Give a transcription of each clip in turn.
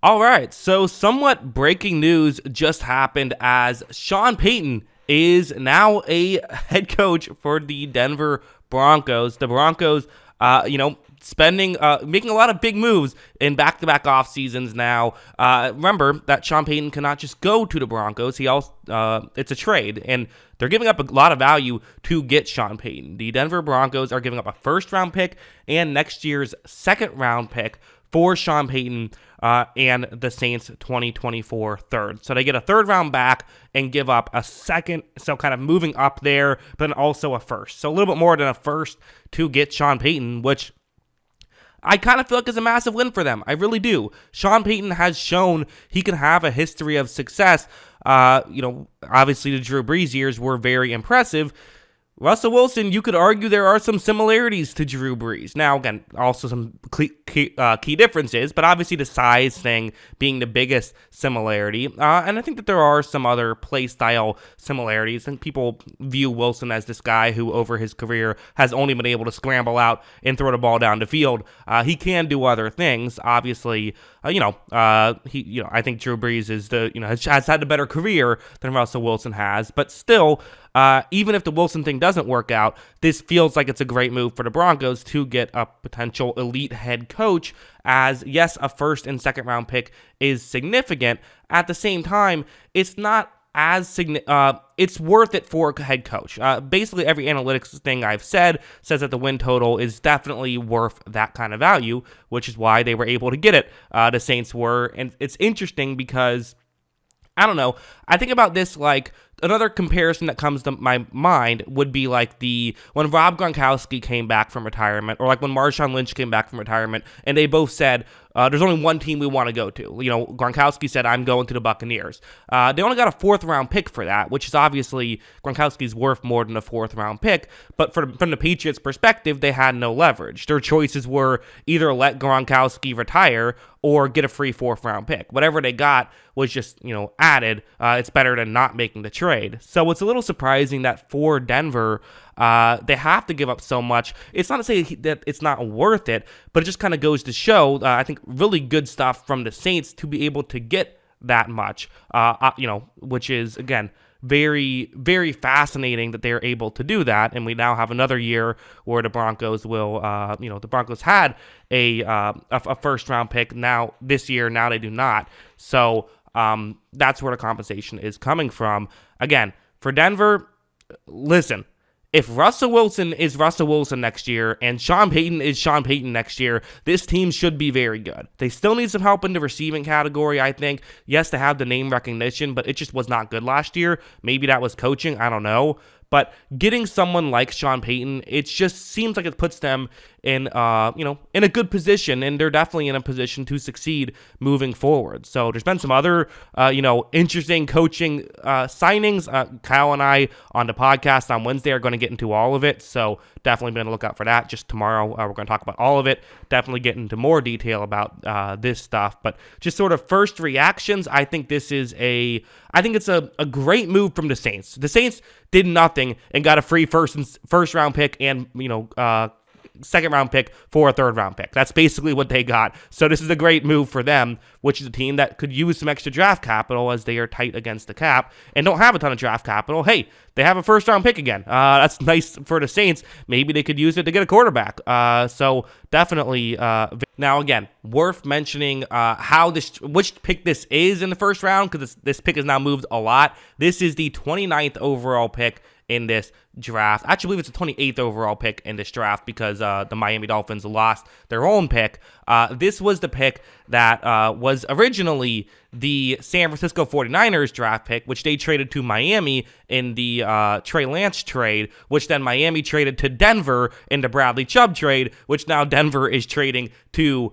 All right, so somewhat breaking news just happened as Sean Payton is now a head coach for the Denver Broncos. The Broncos, making a lot of big moves in back-to-back off seasons now. Remember that Sean Payton cannot just go to the Broncos. It's a trade, and they're giving up a lot of value to get Sean Payton. The Denver Broncos are giving up a first-round pick and next year's second-round pick for Sean Payton and the Saints 2024 third. So they get a third round back and give up a second, so kind of moving up there, but also a first. So a little bit more than a first to get Sean Payton, which I kind of feel like is a massive win for them. I really do. Sean Payton has shown he can have a history of success. Obviously the Drew Brees years were very impressive. Russell Wilson, you could argue there are some similarities to Drew Brees. Now, again, also some key differences, but obviously the size thing being the biggest similarity. And I think that there are some other play style similarities. I think people view Wilson as this guy who, over his career, has only been able to scramble out and throw the ball down the field. He can do other things. Obviously, I think Drew Brees has had a better career than Russell Wilson has, but still. Even if the Wilson thing doesn't work out, this feels like it's a great move for the Broncos to get a potential elite head coach, as yes, a first and second round pick is significant. At the same time, it's not as significant. It's worth it for a head coach. Basically, every analytics thing I've said says that the win total is definitely worth that kind of value, which is why they were able to get it. The Saints were, and it's interesting because I don't know. I think about this like another comparison that comes to my mind would be like when Rob Gronkowski came back from retirement, or like when Marshawn Lynch came back from retirement, and they both said, there's only one team we want to go to. Gronkowski said, I'm going to the Buccaneers. They only got a fourth-round pick for that, which is obviously Gronkowski's worth more than a fourth-round pick. But from the Patriots' perspective, they had no leverage. Their choices were either let Gronkowski retire or get a free fourth-round pick. Whatever they got was just, added. It's better than not making the trade. So it's a little surprising that for Denver, they have to give up so much. It's not to say that it's not worth it, but it just kind of goes to show, I think, really good stuff from the Saints to be able to get that much, which is, again, very, very fascinating that they're able to do that. And we now have another year where the Broncos will, the Broncos had a first round pick this year. Now they do not. So that's where the compensation is coming from. Again, for Denver, listen, if Russell Wilson is Russell Wilson next year and Sean Payton is Sean Payton next year, this team should be very good. They still need some help in the receiving category, I think. Yes, they have the name recognition, but it just was not good last year. Maybe that was coaching. I don't know. But getting someone like Sean Payton, it just seems like it puts them in a good position, and they're definitely in a position to succeed moving forward. So there's been some other, interesting coaching signings. Kyle and I on the podcast on Wednesday are going to get into all of it. So definitely be on the lookout for that. Just tomorrow, we're going to talk about all of it. Definitely get into more detail about this stuff. But just sort of first reactions, I think it's a great move from the Saints. The Saints did nothing and got a free first round pick and second round pick for a third round pick. That's basically what they got. So this is a great move for them, which is a team that could use some extra draft capital as they are tight against the cap and don't have a ton of draft capital. Hey, they have a first round pick again. That's nice for the Saints. Maybe they could use it to get a quarterback. So definitely. Now again, worth mentioning which pick this is in the first round, because this pick has now moved a lot. This is the 29th overall pick in this draft. I actually believe it's the 28th overall pick in this draft because the Miami Dolphins lost their own pick. This was the pick that was originally the San Francisco 49ers draft pick, which they traded to Miami in the Trey Lance trade, which then Miami traded to Denver in the Bradley Chubb trade, which now Denver is trading to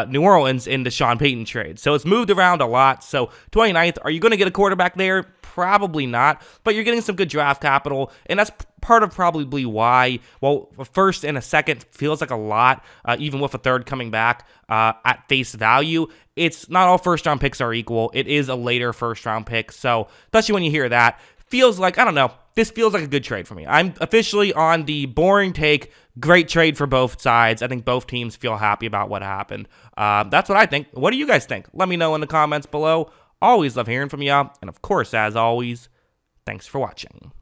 New Orleans in the Sean Payton trade. So it's moved around a lot. So 29th, are you going to get a quarterback there? Probably not, but you're getting some good draft capital, and that's part of probably why, a first and a second feels like a lot, even with a third coming back at face value. It's not all first-round picks are equal. It is a later first-round pick, so especially when you hear that, feels like, I don't know, this feels like a good trade for me. I'm officially on the boring take. Great trade for both sides. I think both teams feel happy about what happened. That's what I think. What do you guys think? Let me know in the comments below. Always love hearing from y'all. And of course, as always, thanks for watching.